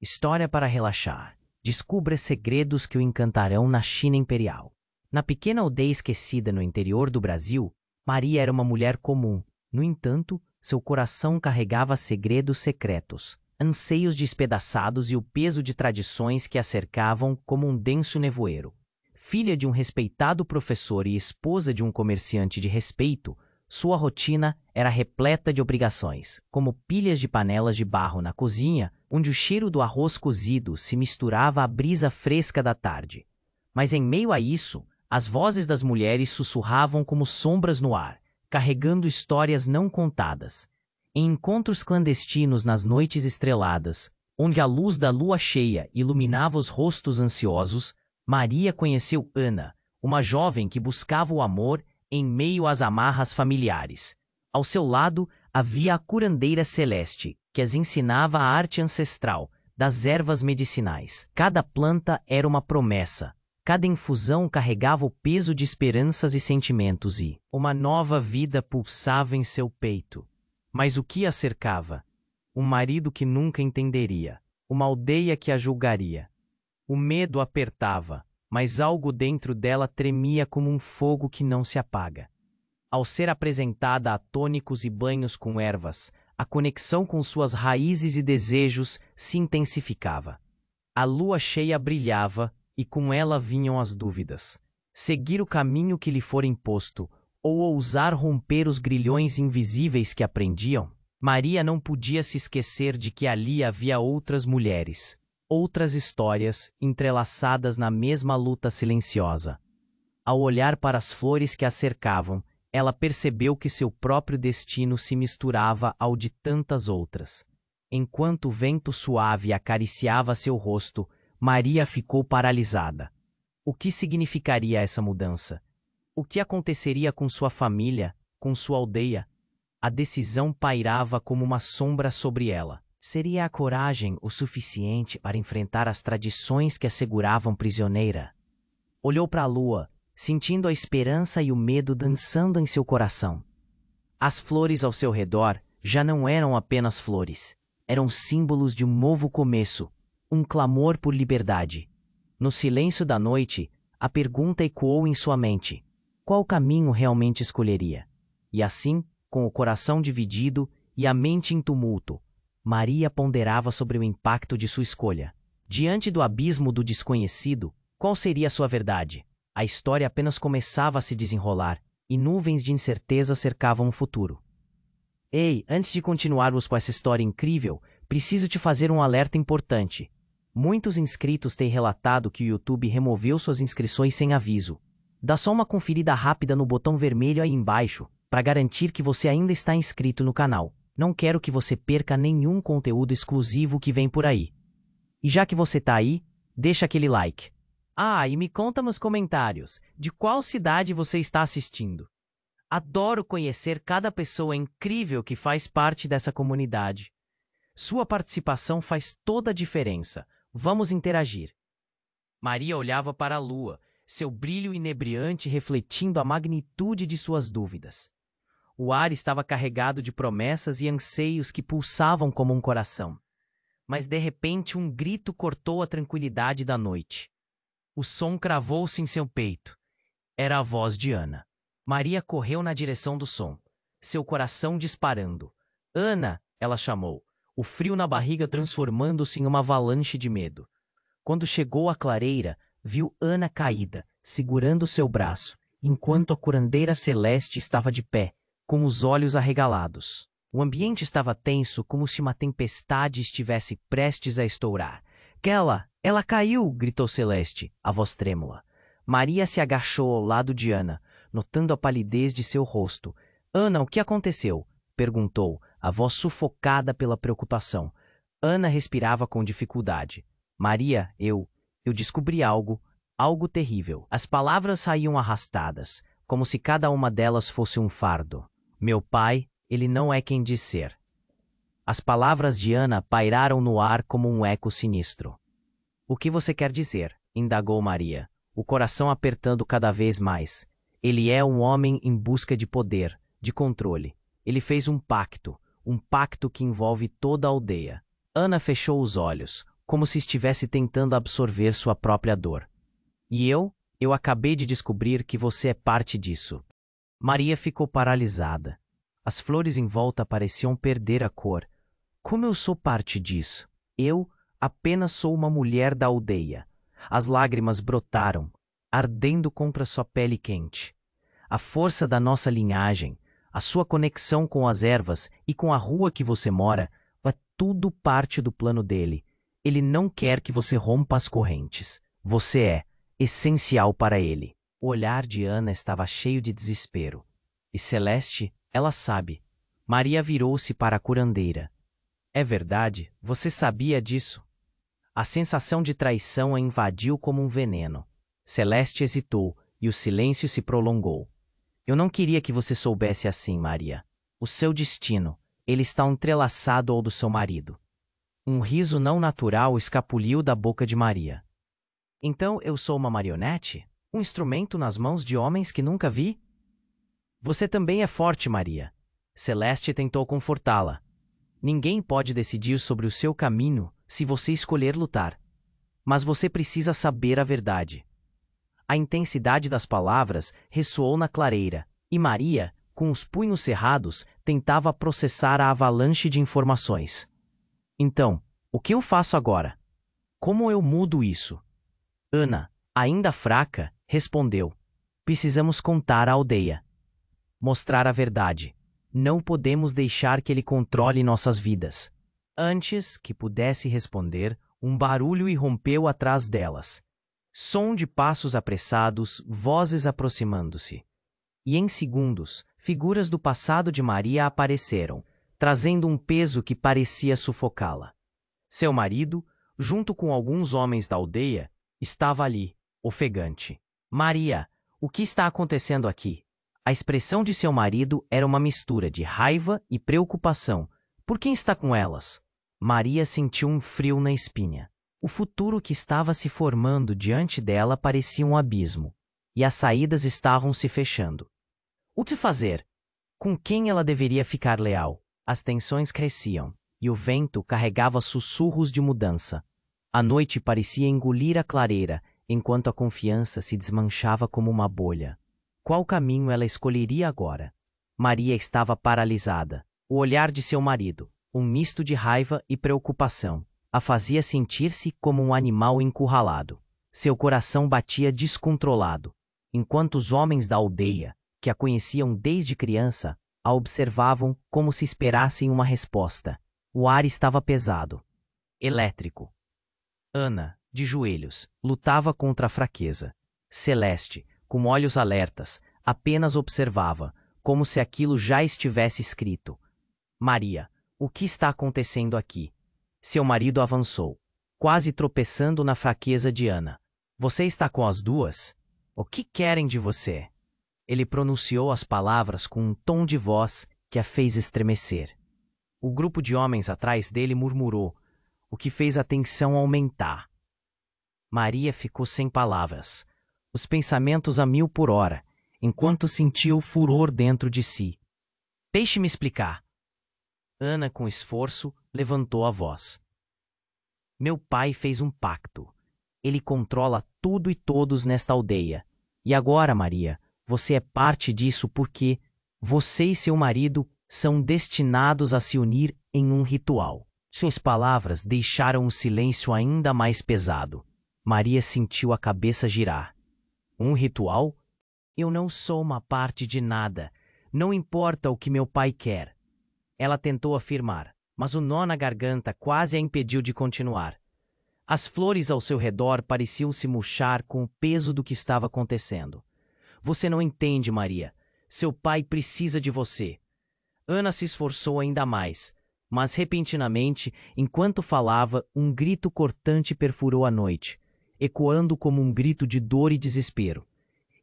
História para relaxar. Descubra segredos que o encantarão na China Imperial. Na pequena aldeia esquecida no interior do Brasil, Maria era uma mulher comum. No entanto, seu coração carregava segredos secretos, anseios despedaçados e o peso de tradições que a cercavam como um denso nevoeiro. Filha de um respeitado professor e esposa de um comerciante de respeito, sua rotina era repleta de obrigações, como pilhas de panelas de barro na cozinha, onde o cheiro do arroz cozido se misturava à brisa fresca da tarde. Mas em meio a isso, as vozes das mulheres sussurravam como sombras no ar, carregando histórias não contadas. Em encontros clandestinos nas noites estreladas, onde a luz da lua cheia iluminava os rostos ansiosos, Maria conheceu Ana, uma jovem que buscava o amor em meio às amarras familiares. Ao seu lado havia a curandeira Celeste, que as ensinava a arte ancestral das ervas medicinais. Cada planta era uma promessa, cada infusão carregava o peso de esperanças e sentimentos e uma nova vida pulsava em seu peito. Mas o que a cercava? Um marido que nunca entenderia, uma aldeia que a julgaria. O medo apertava, mas algo dentro dela tremia como um fogo que não se apaga. Ao ser apresentada a tônicos e banhos com ervas, a conexão com suas raízes e desejos se intensificava. A lua cheia brilhava e com ela vinham as dúvidas. Seguir o caminho que lhe fora imposto, ou ousar romper os grilhões invisíveis que a prendiam? Maria não podia se esquecer de que ali havia outras mulheres, outras histórias entrelaçadas na mesma luta silenciosa. Ao olhar para as flores que a cercavam, ela percebeu que seu próprio destino se misturava ao de tantas outras. Enquanto o vento suave acariciava seu rosto, Maria ficou paralisada. O que significaria essa mudança? O que aconteceria com sua família, com sua aldeia? A decisão pairava como uma sombra sobre ela. Seria a coragem o suficiente para enfrentar as tradições que a seguravam prisioneira? Olhou para a lua, sentindo a esperança e o medo dançando em seu coração. As flores ao seu redor já não eram apenas flores. Eram símbolos de um novo começo, um clamor por liberdade. No silêncio da noite, a pergunta ecoou em sua mente: qual caminho realmente escolheria? E assim, com o coração dividido e a mente em tumulto, Maria ponderava sobre o impacto de sua escolha. Diante do abismo do desconhecido, qual seria a sua verdade? A história apenas começava a se desenrolar, e nuvens de incerteza cercavam o futuro. Ei, antes de continuarmos com essa história incrível, preciso te fazer um alerta importante. Muitos inscritos têm relatado que o YouTube removeu suas inscrições sem aviso. Dá só uma conferida rápida no botão vermelho aí embaixo, para garantir que você ainda está inscrito no canal. Não quero que você perca nenhum conteúdo exclusivo que vem por aí. E já que você tá aí, deixa aquele like. Ah, e me conta nos comentários de qual cidade você está assistindo. Adoro conhecer cada pessoa incrível que faz parte dessa comunidade. Sua participação faz toda a diferença. Vamos interagir. Maria olhava para a lua, seu brilho inebriante refletindo a magnitude de suas dúvidas. O ar estava carregado de promessas e anseios que pulsavam como um coração. Mas de repente um grito cortou a tranquilidade da noite. O som cravou-se em seu peito. Era a voz de Ana. Maria correu na direção do som, seu coração disparando. Ana, ela chamou, o frio na barriga transformando-se em uma avalanche de medo. Quando chegou à clareira, viu Ana caída, segurando seu braço, enquanto a curandeira Celeste estava de pé, com os olhos arregalados. O ambiente estava tenso, como se uma tempestade estivesse prestes a estourar. Ela caiu! Gritou Celeste, a voz trêmula. Maria se agachou ao lado de Ana, notando a palidez de seu rosto. Ana, o que aconteceu? Perguntou, a voz sufocada pela preocupação. Ana respirava com dificuldade. Maria, eu descobri algo terrível. As palavras saíam arrastadas, como se cada uma delas fosse um fardo. Meu pai, ele não é quem diz ser. As palavras de Ana pairaram no ar como um eco sinistro. O que você quer dizer? Indagou Maria, o coração apertando cada vez mais. Ele é um homem em busca de poder, de controle. Ele fez um pacto que envolve toda a aldeia. Ana fechou os olhos, como se estivesse tentando absorver sua própria dor. E eu acabei de descobrir que você é parte disso. Maria ficou paralisada. As flores em volta pareciam perder a cor. Como eu sou parte disso? Eu apenas sou uma mulher da aldeia. As lágrimas brotaram, ardendo contra sua pele quente. A força da nossa linhagem, a sua conexão com as ervas e com a rua que você mora, é tudo parte do plano dele. Ele não quer que você rompa as correntes. Você é essencial para ele. O olhar de Ana estava cheio de desespero. E Celeste, ela sabe. Maria virou-se para a curandeira. É verdade, você sabia disso? A sensação de traição a invadiu como um veneno. Celeste hesitou e o silêncio se prolongou. Eu não queria que você soubesse assim, Maria. O seu destino, ele está entrelaçado ao do seu marido. Um riso não natural escapuliu da boca de Maria. Então eu sou uma marionete? Um instrumento nas mãos de homens que nunca vi? Você também é forte, Maria. Celeste tentou confortá-la. Ninguém pode decidir sobre o seu caminho se você escolher lutar. Mas você precisa saber a verdade. A intensidade das palavras ressoou na clareira, e Maria, com os punhos cerrados, tentava processar a avalanche de informações. Então, o que eu faço agora? Como eu mudo isso? Ana, ainda fraca, respondeu. Precisamos contar à aldeia. Mostrar a verdade. Não podemos deixar que ele controle nossas vidas. Antes que pudesse responder, um barulho irrompeu atrás delas. Som de passos apressados, vozes aproximando-se. E em segundos, figuras do passado de Maria apareceram, trazendo um peso que parecia sufocá-la. Seu marido, junto com alguns homens da aldeia, estava ali, ofegante. Maria, o que está acontecendo aqui? A expressão de seu marido era uma mistura de raiva e preocupação. Por quem está com elas? Maria sentiu um frio na espinha. O futuro que estava se formando diante dela parecia um abismo, e as saídas estavam se fechando. O que fazer? Com quem ela deveria ficar leal? As tensões cresciam, e o vento carregava sussurros de mudança. A noite parecia engolir a clareira, enquanto a confiança se desmanchava como uma bolha. Qual caminho ela escolheria agora? Maria estava paralisada. O olhar de seu marido, um misto de raiva e preocupação, a fazia sentir-se como um animal encurralado. Seu coração batia descontrolado, enquanto os homens da aldeia, que a conheciam desde criança, a observavam como se esperassem uma resposta. O ar estava pesado, elétrico. Ana, de joelhos, lutava contra a fraqueza. Celeste, com olhos alertas, apenas observava, como se aquilo já estivesse escrito. Maria, o que está acontecendo aqui? Seu marido avançou, quase tropeçando na fraqueza de Ana. Você está com as duas? O que querem de você? Ele pronunciou as palavras com um tom de voz que a fez estremecer. O grupo de homens atrás dele murmurou, o que fez a tensão aumentar. Maria ficou sem palavras, os pensamentos a 1000 por hora, enquanto sentia o furor dentro de si. Deixe-me explicar. Ana, com esforço, levantou a voz. Meu pai fez um pacto. Ele controla tudo e todos nesta aldeia. E agora, Maria, você é parte disso porque você e seu marido são destinados a se unir em um ritual. Suas palavras deixaram o silêncio ainda mais pesado. Maria sentiu a cabeça girar. Um ritual? Eu não sou uma parte de nada. Não importa o que meu pai quer. Ela tentou afirmar, mas o nó na garganta quase a impediu de continuar. As flores ao seu redor pareciam se murchar com o peso do que estava acontecendo. Você não entende, Maria. Seu pai precisa de você. Ana se esforçou ainda mais, mas repentinamente, enquanto falava, um grito cortante perfurou a noite, ecoando como um grito de dor e desespero.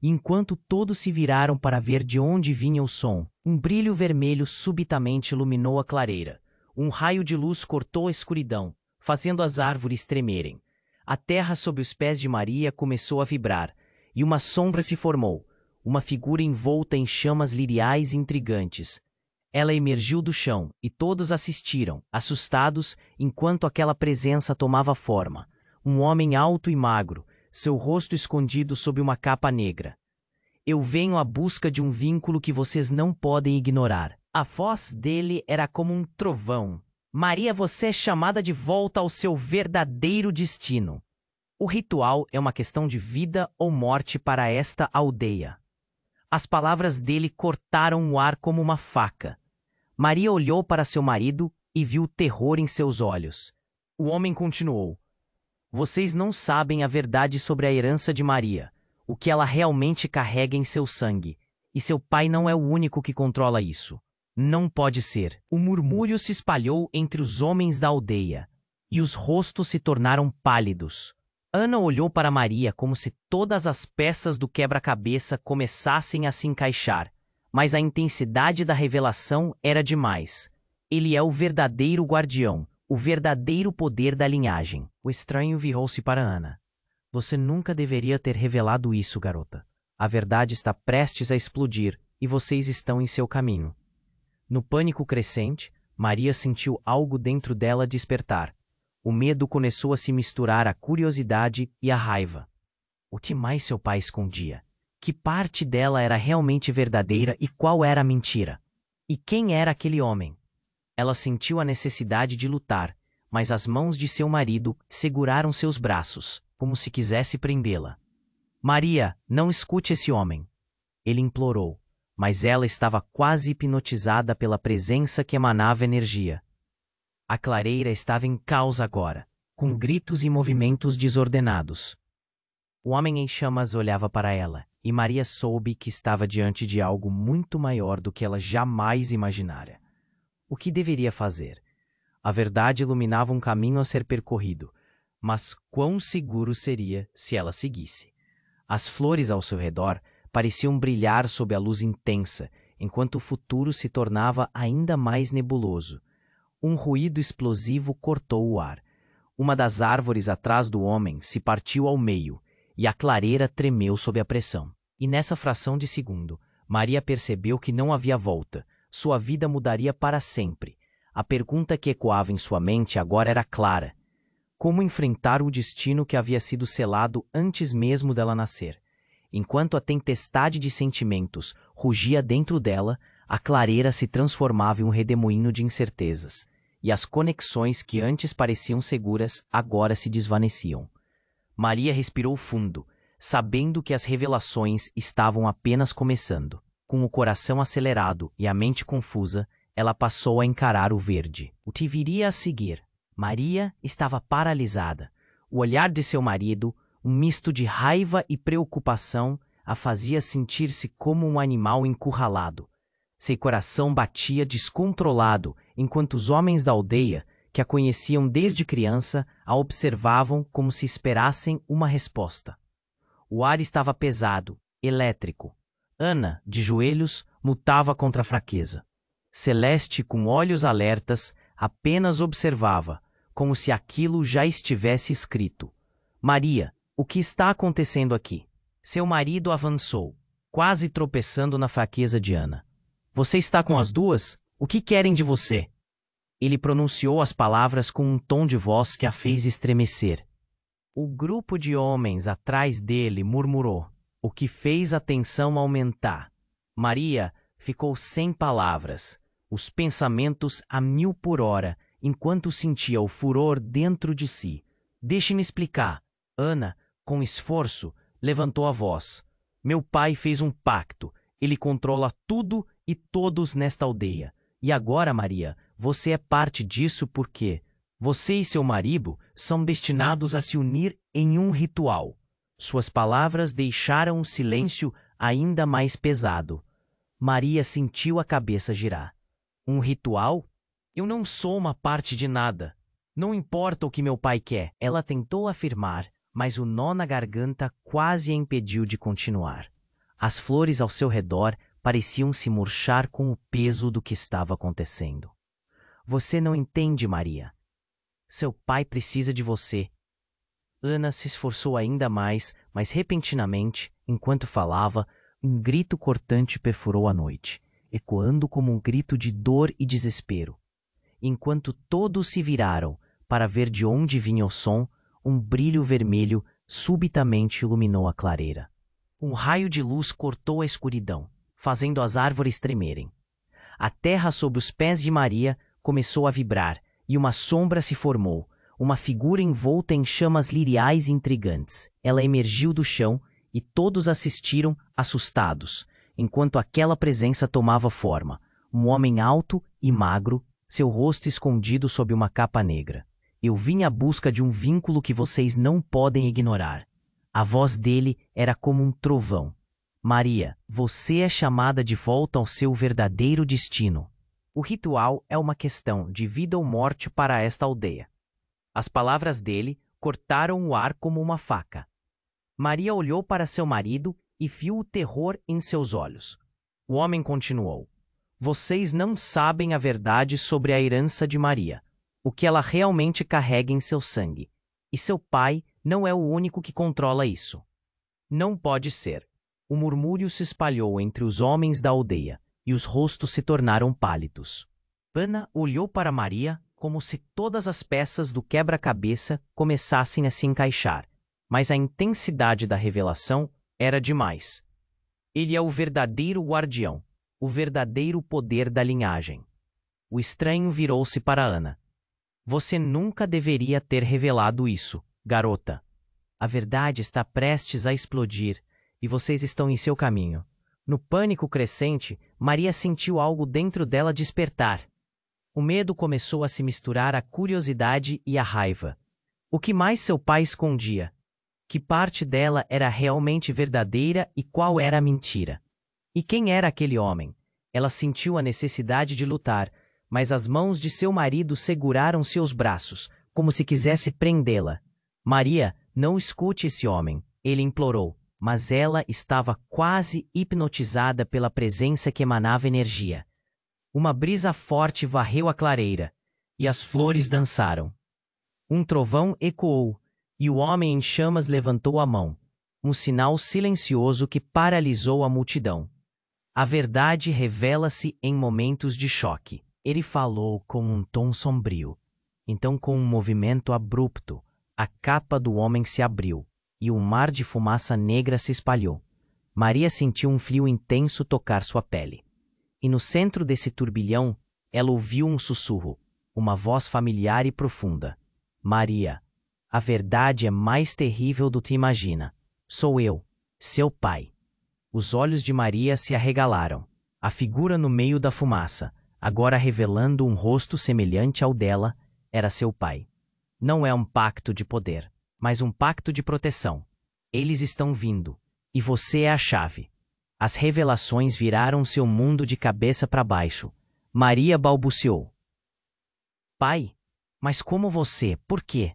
E enquanto todos se viraram para ver de onde vinha o som, um brilho vermelho subitamente iluminou a clareira. Um raio de luz cortou a escuridão, fazendo as árvores tremerem. A terra sob os pés de Maria começou a vibrar, e uma sombra se formou, uma figura envolta em chamas liriais intrigantes. Ela emergiu do chão e todos assistiram, assustados, enquanto aquela presença tomava forma. Um homem alto e magro, seu rosto escondido sob uma capa negra. Eu venho à busca de um vínculo que vocês não podem ignorar. A voz dele era como um trovão. Maria, você é chamada de volta ao seu verdadeiro destino. O ritual é uma questão de vida ou morte para esta aldeia. As palavras dele cortaram o ar como uma faca. Maria olhou para seu marido e viu terror em seus olhos. O homem continuou. Vocês não sabem a verdade sobre a herança de Maria, o que ela realmente carrega em seu sangue. E seu pai não é o único que controla isso. Não pode ser. O murmúrio se espalhou entre os homens da aldeia, e os rostos se tornaram pálidos. Ana olhou para Maria como se todas as peças do quebra-cabeça começassem a se encaixar, mas a intensidade da revelação era demais. Ele é o verdadeiro guardião, o verdadeiro poder da linhagem. O estranho virou-se para Ana. Você nunca deveria ter revelado isso, garota. A verdade está prestes a explodir e vocês estão em seu caminho. No pânico crescente, Maria sentiu algo dentro dela despertar. O medo começou a se misturar à curiosidade e à raiva. O que mais seu pai escondia? Que parte dela era realmente verdadeira e qual era a mentira? E quem era aquele homem? Ela sentiu a necessidade de lutar, mas as mãos de seu marido seguraram seus braços, como se quisesse prendê-la. Maria, não escute esse homem. Ele implorou, mas ela estava quase hipnotizada pela presença que emanava energia. A clareira estava em caos agora, com gritos e movimentos desordenados. O homem em chamas olhava para ela, e Maria soube que estava diante de algo muito maior do que ela jamais imaginara. O que deveria fazer? A verdade iluminava um caminho a ser percorrido, mas quão seguro seria se ela seguisse? As flores ao seu redor pareciam brilhar sob a luz intensa, enquanto o futuro se tornava ainda mais nebuloso. Um ruído explosivo cortou o ar. Uma das árvores atrás do homem se partiu ao meio, e a clareira tremeu sob a pressão. E nessa fração de segundo, Maria percebeu que não havia volta. Sua vida mudaria para sempre. A pergunta que ecoava em sua mente agora era clara. Como enfrentar o destino que havia sido selado antes mesmo dela nascer? Enquanto a tempestade de sentimentos rugia dentro dela, a clareira se transformava em um redemoinho de incertezas, e as conexões que antes pareciam seguras agora se desvaneciam. Maria respirou fundo, sabendo que as revelações estavam apenas começando. Com o coração acelerado e a mente confusa, ela passou a encarar o verde. O que viria a seguir? Maria estava paralisada. O olhar de seu marido, um misto de raiva e preocupação, a fazia sentir-se como um animal encurralado. Seu coração batia descontrolado, enquanto os homens da aldeia, que a conheciam desde criança, a observavam como se esperassem uma resposta. O ar estava pesado, elétrico. Ana, de joelhos, lutava contra a fraqueza. Celeste, com olhos alertas, apenas observava, como se aquilo já estivesse escrito. Maria, o que está acontecendo aqui? Seu marido avançou, quase tropeçando na fraqueza de Ana. Você está com as duas? O que querem de você? Ele pronunciou as palavras com um tom de voz que a fez estremecer. O grupo de homens atrás dele murmurou, o que fez a tensão aumentar. Maria ficou sem palavras, os pensamentos a 1000 por hora, enquanto sentia o furor dentro de si. Deixe-me explicar. Ana, com esforço, levantou a voz. Meu pai fez um pacto. Ele controla tudo e todos nesta aldeia. E agora, Maria, você é parte disso porque você e seu marido são destinados a se unir em um ritual. Suas palavras deixaram o silêncio ainda mais pesado. Maria sentiu a cabeça girar. Um ritual? Eu não sou uma parte de nada. Não importa o que meu pai quer. Ela tentou afirmar, mas o nó na garganta quase a impediu de continuar. As flores ao seu redor pareciam se murchar com o peso do que estava acontecendo. Você não entende, Maria. Seu pai precisa de você. Ana se esforçou ainda mais, mas repentinamente, enquanto falava, um grito cortante perfurou a noite. ecoando como um grito de dor e desespero. Enquanto todos se viraram para ver de onde vinha o som, um brilho vermelho subitamente iluminou a clareira. Um raio de luz cortou a escuridão, fazendo as árvores tremerem. A terra sob os pés de Maria começou a vibrar e uma sombra se formou, uma figura envolta em chamas liriais e intrigantes. Ela emergiu do chão e todos assistiram, assustados, enquanto aquela presença tomava forma. Um homem alto e magro, seu rosto escondido sob uma capa negra. Eu vim à busca de um vínculo que vocês não podem ignorar. A voz dele era como um trovão. Maria, você é chamada de volta ao seu verdadeiro destino. O ritual é uma questão de vida ou morte para esta aldeia. As palavras dele cortaram o ar como uma faca. Maria olhou para seu marido e viu o terror em seus olhos. O homem continuou: vocês não sabem a verdade sobre a herança de Maria, o que ela realmente carrega em seu sangue. E seu pai não é o único que controla isso. Não pode ser. O murmúrio se espalhou entre os homens da aldeia, e os rostos se tornaram pálidos. Ana olhou para Maria como se todas as peças do quebra-cabeça começassem a se encaixar, mas a intensidade da revelação era demais. Ele é o verdadeiro guardião, o verdadeiro poder da linhagem. O estranho virou-se para Ana. Você nunca deveria ter revelado isso, garota. A verdade está prestes a explodir e vocês estão em seu caminho. No pânico crescente, Maria sentiu algo dentro dela despertar. O medo começou a se misturar à curiosidade e à raiva. O que mais seu pai escondia? Que parte dela era realmente verdadeira e qual era a mentira? E quem era aquele homem? Ela sentiu a necessidade de lutar, mas as mãos de seu marido seguraram seus braços, como se quisesse prendê-la. Maria, não escute esse homem, ele implorou, mas ela estava quase hipnotizada pela presença que emanava energia. Uma brisa forte varreu a clareira, e as flores dançaram. Um trovão ecoou, e o homem em chamas levantou a mão, um sinal silencioso que paralisou a multidão. A verdade revela-se em momentos de choque. Ele falou com um tom sombrio. Então, com um movimento abrupto, a capa do homem se abriu, e um mar de fumaça negra se espalhou. Maria sentiu um frio intenso tocar sua pele. E no centro desse turbilhão, ela ouviu um sussurro, uma voz familiar e profunda. Maria, a verdade é mais terrível do que imagina. Sou eu, seu pai. Os olhos de Maria se arregalaram. A figura no meio da fumaça, agora revelando um rosto semelhante ao dela, era seu pai. Não é um pacto de poder, mas um pacto de proteção. Eles estão vindo, e você é a chave. As revelações viraram seu mundo de cabeça para baixo. Maria balbuciou. Pai, mas como você? Por quê?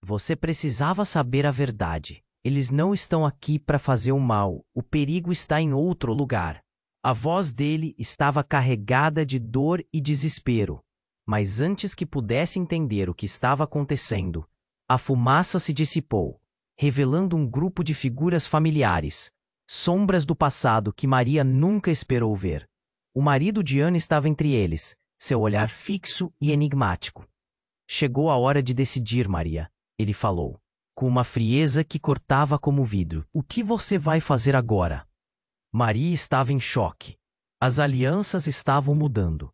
Você precisava saber a verdade. Eles não estão aqui para fazer o mal. O perigo está em outro lugar. A voz dele estava carregada de dor e desespero. Mas antes que pudesse entender o que estava acontecendo, a fumaça se dissipou, revelando um grupo de figuras familiares, sombras do passado que Maria nunca esperou ver. O marido de Ana estava entre eles, seu olhar fixo e enigmático. Chegou a hora de decidir, Maria, ele falou, com uma frieza que cortava como vidro. O que você vai fazer agora? Maria estava em choque. As alianças estavam mudando.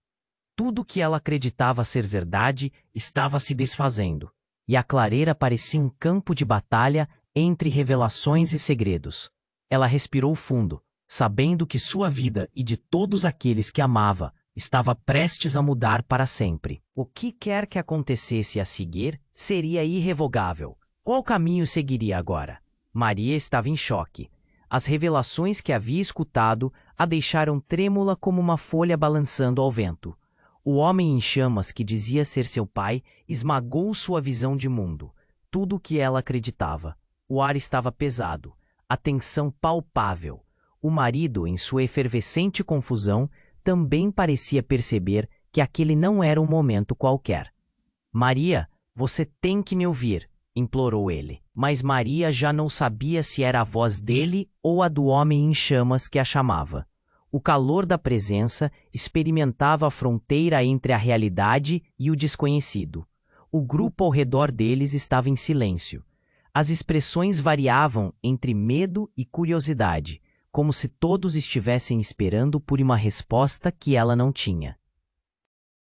Tudo que ela acreditava ser verdade estava se desfazendo, e a clareira parecia um campo de batalha entre revelações e segredos. Ela respirou fundo, sabendo que sua vida e de todos aqueles que amava estava prestes a mudar para sempre. O que quer que acontecesse a seguir seria irrevogável. Qual caminho seguiria agora? Maria estava em choque. As revelações que havia escutado a deixaram trêmula como uma folha balançando ao vento. O homem em chamas que dizia ser seu pai esmagou sua visão de mundo, tudo o que ela acreditava. O ar estava pesado, a tensão palpável. O marido, em sua efervescente confusão, também parecia perceber que aquele não era um momento qualquer. Maria, você tem que me ouvir, implorou ele. Mas Maria já não sabia se era a voz dele ou a do homem em chamas que a chamava. O calor da presença experimentava a fronteira entre a realidade e o desconhecido. O grupo ao redor deles estava em silêncio. As expressões variavam entre medo e curiosidade, como se todos estivessem esperando por uma resposta que ela não tinha.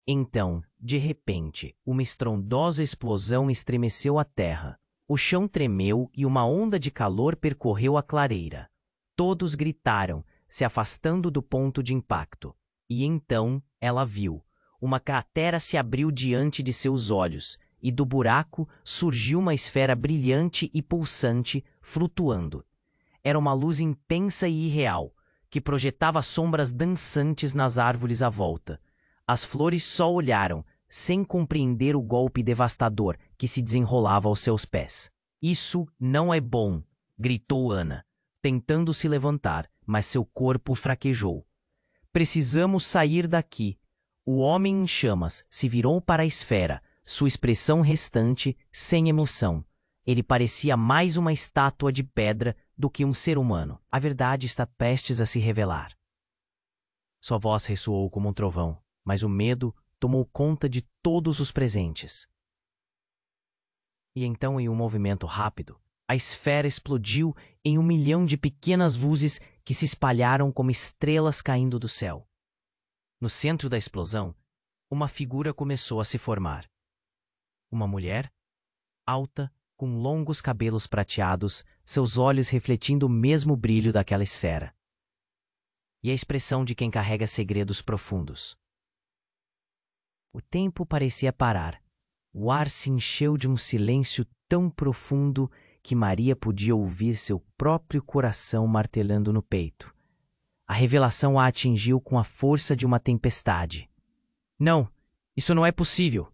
Então, de repente, uma estrondosa explosão estremeceu a terra. O chão tremeu e uma onda de calor percorreu a clareira. Todos gritaram, se afastando do ponto de impacto. E então ela viu. Uma cratera se abriu diante de seus olhos, e do buraco surgiu uma esfera brilhante e pulsante, flutuando. Era uma luz intensa e irreal, que projetava sombras dançantes nas árvores à volta. As flores só olharam, sem compreender o golpe devastador que se desenrolava aos seus pés. Isso não é bom, gritou Ana, tentando se levantar, mas seu corpo fraquejou. Precisamos sair daqui. O homem em chamas se virou para a esfera, sua expressão restante sem emoção. Ele parecia mais uma estátua de pedra do que um ser humano. A verdade está prestes a se revelar. Sua voz ressoou como um trovão, mas o medo tomou conta de todos os presentes. E então, em um movimento rápido, a esfera explodiu em 1 milhão de pequenas luzes que se espalharam como estrelas caindo do céu. No centro da explosão, uma figura começou a se formar. Uma mulher, alta, com longos cabelos prateados, seus olhos refletindo o mesmo brilho daquela esfera. E a expressão de quem carrega segredos profundos. O tempo parecia parar. O ar se encheu de um silêncio tão profundo que Maria podia ouvir seu próprio coração martelando no peito. A revelação a atingiu com a força de uma tempestade. Não, isso não é possível.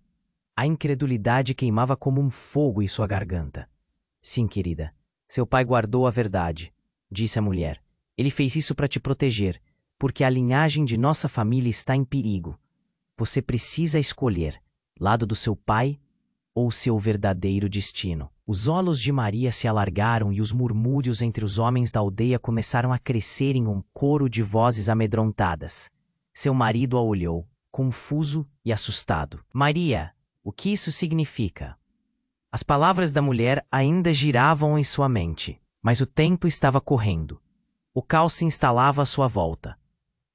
A incredulidade queimava como um fogo em sua garganta. Sim, querida, seu pai guardou a verdade, disse a mulher. Ele fez isso para te proteger, porque a linhagem de nossa família está em perigo. Você precisa escolher, lado do seu pai ou seu verdadeiro destino. Os olhos de Maria se alargaram e os murmúrios entre os homens da aldeia começaram a crescer em um coro de vozes amedrontadas. Seu marido a olhou, confuso e assustado. Maria, o que isso significa? As palavras da mulher ainda giravam em sua mente, mas o tempo estava correndo. O caos se instalava à sua volta.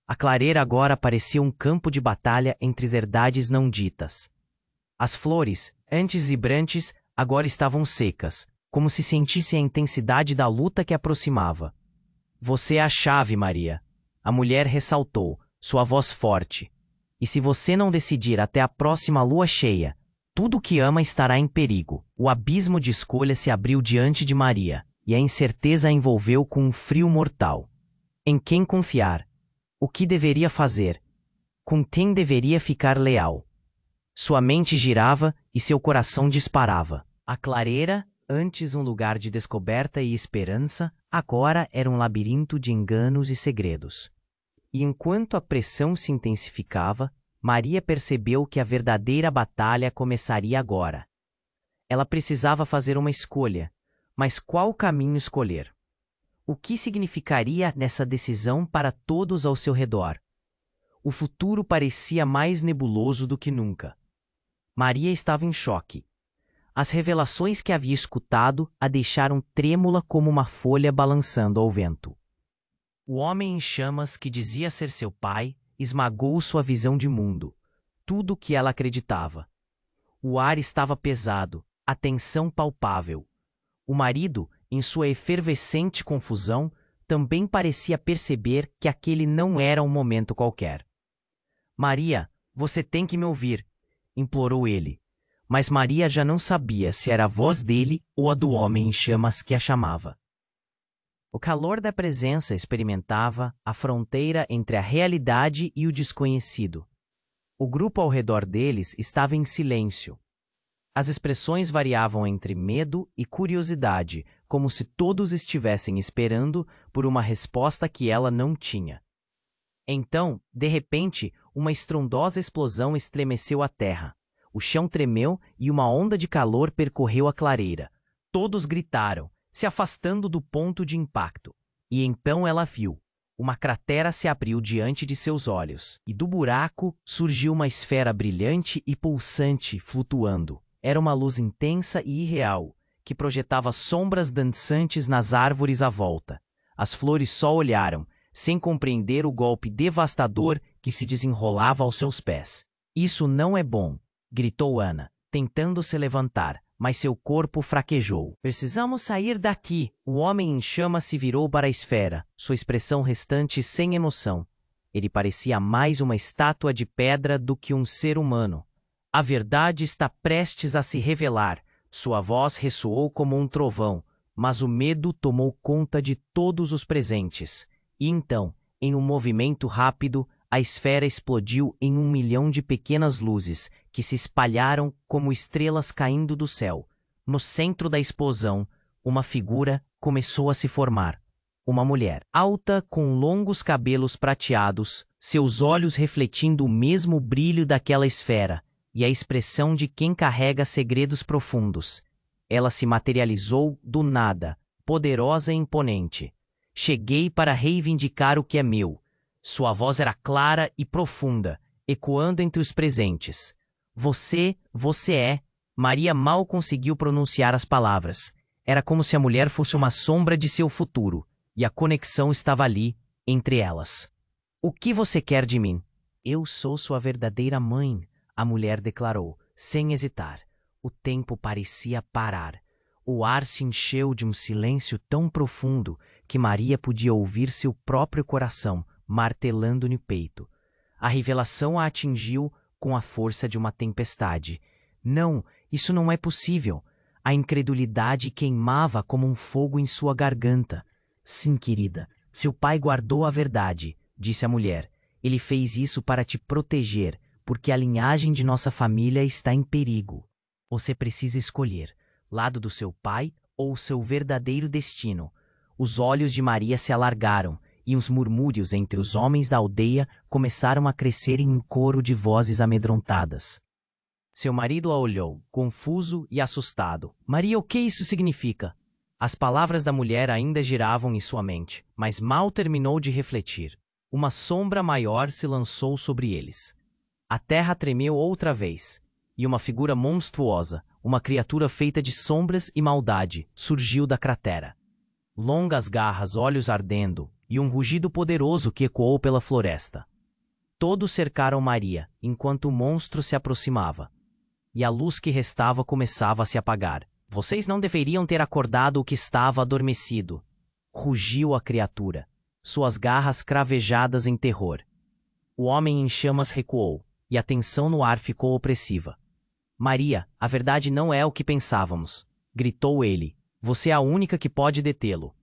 A clareira agora parecia um campo de batalha entre verdades não ditas. As flores, antes vibrantes, agora estavam secas, como se sentissem a intensidade da luta que aproximava. Você é a chave, Maria. A mulher ressaltou, sua voz forte. E se você não decidir até a próxima lua cheia, tudo o que ama estará em perigo. O abismo de escolha se abriu diante de Maria, e a incerteza a envolveu com um frio mortal. Em quem confiar? O que deveria fazer? Com quem deveria ficar leal? Sua mente girava e seu coração disparava. A clareira, antes um lugar de descoberta e esperança, agora era um labirinto de enganos e segredos. E enquanto a pressão se intensificava, Maria percebeu que a verdadeira batalha começaria agora. Ela precisava fazer uma escolha, mas qual caminho escolher? O que significaria nessa decisão para todos ao seu redor? O futuro parecia mais nebuloso do que nunca. Maria estava em choque. As revelações que havia escutado a deixaram trêmula como uma folha balançando ao vento. O homem em chamas que dizia ser seu pai esmagou sua visão de mundo, tudo o que ela acreditava. O ar estava pesado, a tensão palpável. O marido, em sua efervescente confusão, também parecia perceber que aquele não era um momento qualquer. Maria, você tem que me ouvir, implorou ele. Mas Maria já não sabia se era a voz dele ou a do homem em chamas que a chamava. O calor da presença experimentava a fronteira entre a realidade e o desconhecido. O grupo ao redor deles estava em silêncio. As expressões variavam entre medo e curiosidade, como se todos estivessem esperando por uma resposta que ela não tinha. Então, de repente, uma estrondosa explosão estremeceu a terra. O chão tremeu e uma onda de calor percorreu a clareira. Todos gritaram, se afastando do ponto de impacto. E então ela viu. Uma cratera se abriu diante de seus olhos, e do buraco surgiu uma esfera brilhante e pulsante flutuando. Era uma luz intensa e irreal, que projetava sombras dançantes nas árvores à volta. As flores só olharam, sem compreender o golpe devastador que se desenrolava aos seus pés. Isso não é bom, gritou Ana, tentando se levantar, mas seu corpo fraquejou. Precisamos sair daqui. O homem em chamas se virou para a esfera, sua expressão restante sem emoção. Ele parecia mais uma estátua de pedra do que um ser humano. A verdade está prestes a se revelar. Sua voz ressoou como um trovão, mas o medo tomou conta de todos os presentes. E então, em um movimento rápido, a esfera explodiu em 1 milhão de pequenas luzes que se espalharam como estrelas caindo do céu. No centro da explosão, uma figura começou a se formar. Uma mulher, alta, com longos cabelos prateados, seus olhos refletindo o mesmo brilho daquela esfera e a expressão de quem carrega segredos profundos. Ela se materializou do nada, poderosa e imponente. Cheguei para reivindicar o que é meu. Sua voz era clara e profunda, ecoando entre os presentes. Você é... Maria mal conseguiu pronunciar as palavras. Era como se a mulher fosse uma sombra de seu futuro, e a conexão estava ali, entre elas. O que você quer de mim? Eu sou sua verdadeira mãe, a mulher declarou, sem hesitar. O tempo parecia parar. O ar se encheu de um silêncio tão profundo que Maria podia ouvir seu próprio coração martelando no peito. A revelação a atingiu com a força de uma tempestade. Não, isso não é possível. A incredulidade queimava como um fogo em sua garganta. Sim, querida, seu pai guardou a verdade, disse a mulher. Ele fez isso para te proteger, porque a linhagem de nossa família está em perigo. Você precisa escolher, lado do seu pai ou seu verdadeiro destino. Os olhos de Maria se alargaram, e os murmúrios entre os homens da aldeia começaram a crescer em um coro de vozes amedrontadas. Seu marido a olhou, confuso e assustado. Maria, o que isso significa? As palavras da mulher ainda giravam em sua mente, mas mal terminou de refletir. Uma sombra maior se lançou sobre eles. A terra tremeu outra vez, e uma figura monstruosa, uma criatura feita de sombras e maldade, surgiu da cratera. Longas garras, olhos ardendo, e um rugido poderoso que ecoou pela floresta. Todos cercaram Maria, enquanto o monstro se aproximava. E a luz que restava começava a se apagar. Vocês não deveriam ter acordado o que estava adormecido. Rugiu a criatura, suas garras cravejadas em terror. O homem em chamas recuou, e a tensão no ar ficou opressiva. Maria, a verdade não é o que pensávamos, gritou ele. Você é a única que pode detê-lo.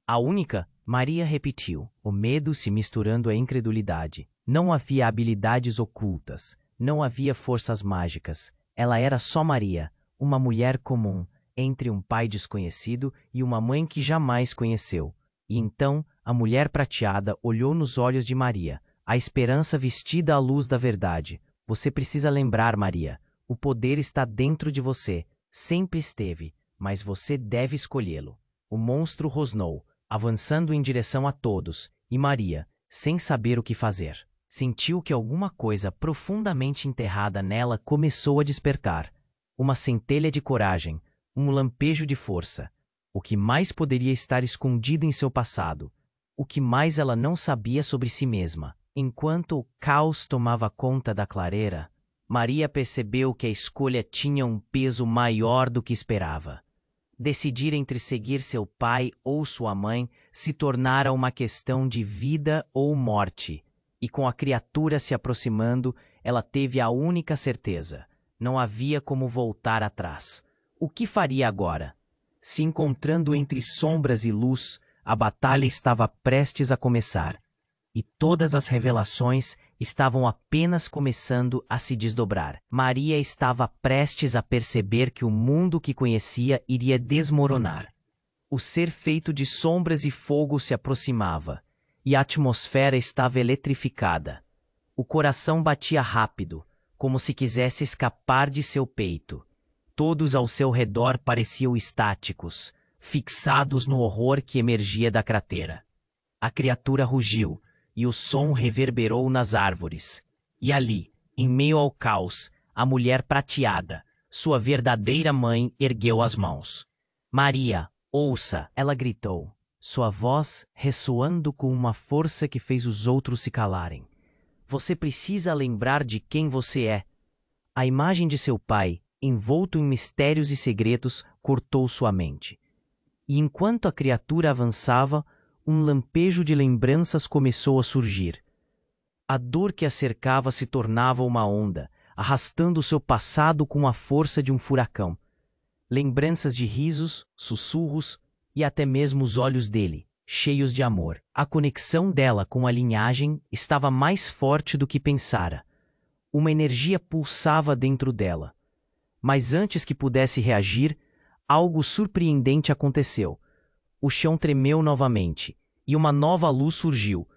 A única? Maria repetiu, o medo se misturando à incredulidade. Não havia habilidades ocultas, não havia forças mágicas. Ela era só Maria, uma mulher comum, entre um pai desconhecido e uma mãe que jamais conheceu. E então, a mulher prateada olhou nos olhos de Maria, a esperança vestida à luz da verdade. Você precisa lembrar, Maria, o poder está dentro de você, sempre esteve, mas você deve escolhê-lo. O monstro rosnou, avançando em direção a todos, e Maria, sem saber o que fazer, sentiu que alguma coisa profundamente enterrada nela começou a despertar. Uma centelha de coragem, um lampejo de força. O que mais poderia estar escondido em seu passado? O que mais ela não sabia sobre si mesma? Enquanto o caos tomava conta da clareira, Maria percebeu que a escolha tinha um peso maior do que esperava. Decidir entre seguir seu pai ou sua mãe se tornara uma questão de vida ou morte, e com a criatura se aproximando, ela teve a única certeza. Não havia como voltar atrás. O que faria agora? Se encontrando entre sombras e luz, a batalha estava prestes a começar. E todas as revelações estavam apenas começando a se desdobrar. Maria estava prestes a perceber que o mundo que conhecia iria desmoronar. O ser feito de sombras e fogo se aproximava, e a atmosfera estava eletrificada. O coração batia rápido, como se quisesse escapar de seu peito. Todos ao seu redor pareciam estáticos, fixados no horror que emergia da cratera. A criatura rugiu, e o som reverberou nas árvores. E ali, em meio ao caos, a mulher prateada, sua verdadeira mãe, ergueu as mãos. Maria, ouça, ela gritou, sua voz ressoando com uma força que fez os outros se calarem. Você precisa lembrar de quem você é. A imagem de seu pai, envolto em mistérios e segredos, cortou sua mente. E enquanto a criatura avançava, um lampejo de lembranças começou a surgir. A dor que a cercava se tornava uma onda, arrastando seu passado com a força de um furacão. Lembranças de risos, sussurros e até mesmo os olhos dele, cheios de amor. A conexão dela com a linhagem estava mais forte do que pensara. Uma energia pulsava dentro dela. Mas antes que pudesse reagir, algo surpreendente aconteceu. O chão tremeu novamente, e uma nova luz surgiu.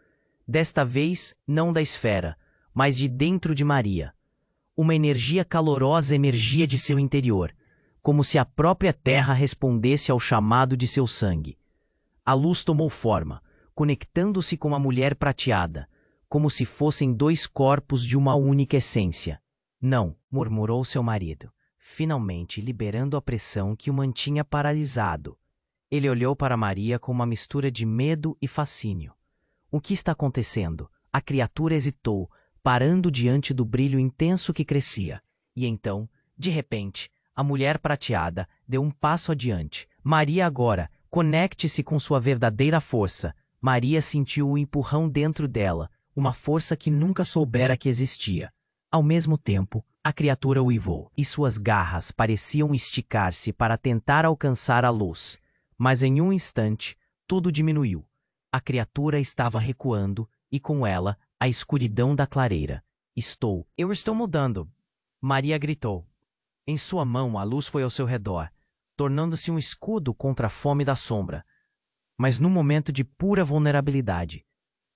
Desta vez, não da esfera, mas de dentro de Maria. Uma energia calorosa emergia de seu interior, como se a própria terra respondesse ao chamado de seu sangue. A luz tomou forma, conectando-se com a mulher prateada, como se fossem dois corpos de uma única essência. Não, murmurou seu marido, finalmente liberando a pressão que o mantinha paralisado. Ele olhou para Maria com uma mistura de medo e fascínio. O que está acontecendo? A criatura hesitou, parando diante do brilho intenso que crescia. E então, de repente, a mulher prateada deu um passo adiante. Maria agora, conecte-se com sua verdadeira força. Maria sentiu um empurrão dentro dela, uma força que nunca soubera que existia. Ao mesmo tempo, a criatura uivou, e suas garras pareciam esticar-se para tentar alcançar a luz. Mas em um instante, tudo diminuiu. A criatura estava recuando, e com ela, a escuridão da clareira. Eu estou mudando! Maria gritou. Em sua mão, a luz foi ao seu redor, tornando-se um escudo contra a fome da sombra. Mas num momento de pura vulnerabilidade,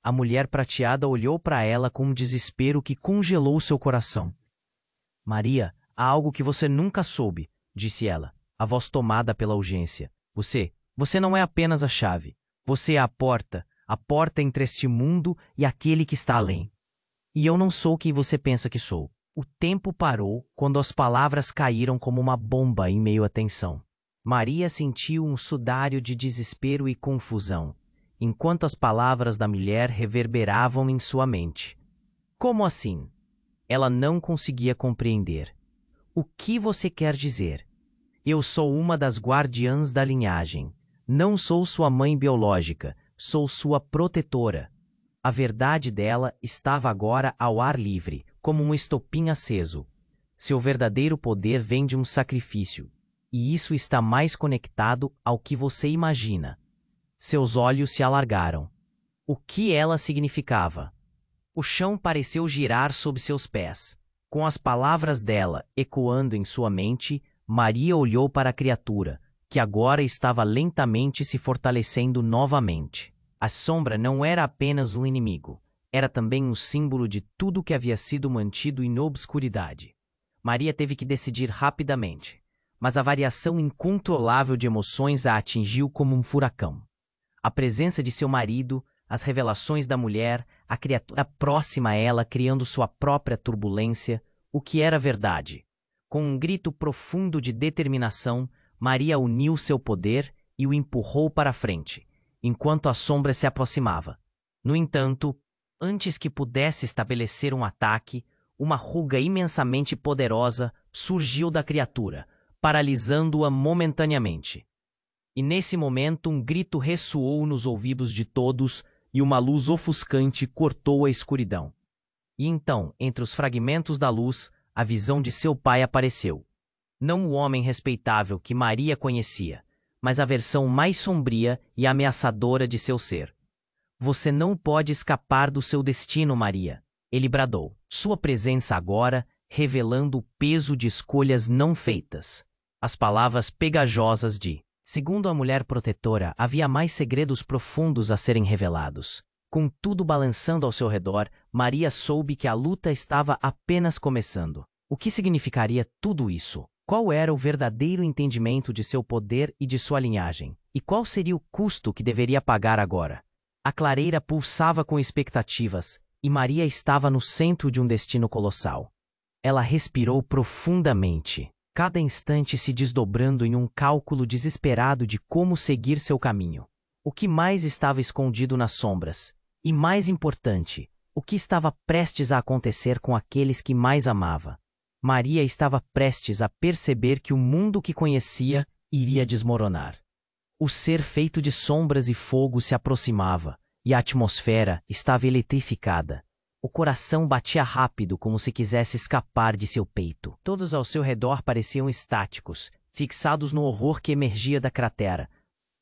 a mulher prateada olhou para ela com um desespero que congelou seu coração. Maria, há algo que você nunca soube, disse ela, a voz tomada pela urgência. Você não é apenas a chave. Você é a porta entre este mundo e aquele que está além. E eu não sou quem você pensa que sou. O tempo parou quando as palavras caíram como uma bomba em meio à tensão. Maria sentiu um sudário de desespero e confusão, enquanto as palavras da mulher reverberavam em sua mente. Como assim? Ela não conseguia compreender. O que você quer dizer? Eu sou uma das guardiãs da linhagem. Não sou sua mãe biológica, sou sua protetora. A verdade dela estava agora ao ar livre, como um estopim aceso. Seu verdadeiro poder vem de um sacrifício, e isso está mais conectado ao que você imagina. Seus olhos se alargaram. O que ela significava? O chão pareceu girar sob seus pés. Com as palavras dela ecoando em sua mente, Maria olhou para a criatura, que agora estava lentamente se fortalecendo novamente. A sombra não era apenas um inimigo, era também um símbolo de tudo que havia sido mantido em obscuridade. Maria teve que decidir rapidamente, mas a variação incontrolável de emoções a atingiu como um furacão. A presença de seu marido, as revelações da mulher, a criatura próxima a ela criando sua própria turbulência, o que era verdade. Com um grito profundo de determinação, Maria uniu seu poder e o empurrou para a frente, enquanto a sombra se aproximava. No entanto, antes que pudesse estabelecer um ataque, uma ruga imensamente poderosa surgiu da criatura, paralisando-a momentaneamente. E nesse momento um grito ressoou nos ouvidos de todos e uma luz ofuscante cortou a escuridão. E então, entre os fragmentos da luz, a visão de seu pai apareceu. Não o homem respeitável que Maria conhecia, mas a versão mais sombria e ameaçadora de seu ser. Você não pode escapar do seu destino, Maria, ele bradou, sua presença agora revelando o peso de escolhas não feitas. As palavras pegajosas de, segundo a mulher protetora, havia mais segredos profundos a serem revelados. Com tudo balançando ao seu redor, Maria soube que a luta estava apenas começando. O que significaria tudo isso? Qual era o verdadeiro entendimento de seu poder e de sua linhagem? E qual seria o custo que deveria pagar agora? A clareira pulsava com expectativas, e Maria estava no centro de um destino colossal. Ela respirou profundamente, cada instante se desdobrando em um cálculo desesperado de como seguir seu caminho. O que mais estava escondido nas sombras? E mais importante, o que estava prestes a acontecer com aqueles que mais amava? Maria estava prestes a perceber que o mundo que conhecia iria desmoronar. O ser feito de sombras e fogo se aproximava, e a atmosfera estava eletrificada. O coração batia rápido como se quisesse escapar de seu peito. Todos ao seu redor pareciam estáticos, fixados no horror que emergia da cratera.